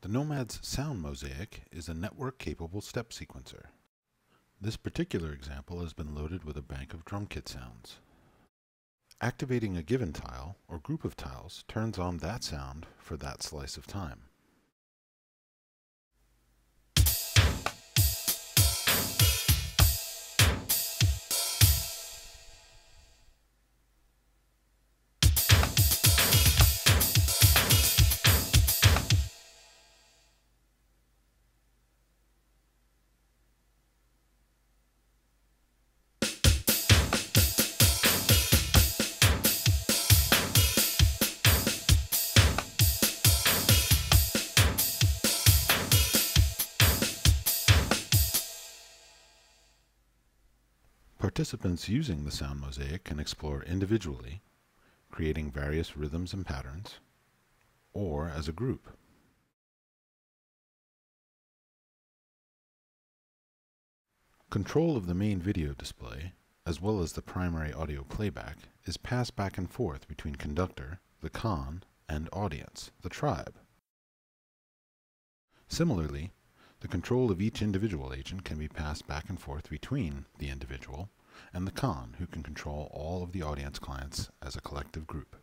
The Nomad's sound mosaic is a network-capable step sequencer. This particular example has been loaded with a bank of drum kit sounds. Activating a given tile or group of tiles turns on that sound for that slice of time. Participants using the sound mosaic can explore individually, creating various rhythms and patterns, or as a group. Control of the main video display, as well as the primary audio playback, is passed back and forth between conductor, the con, and audience, the tribe. Similarly, the control of each individual agent can be passed back and forth between the individual and the con, who can control all of the audience clients as a collective group.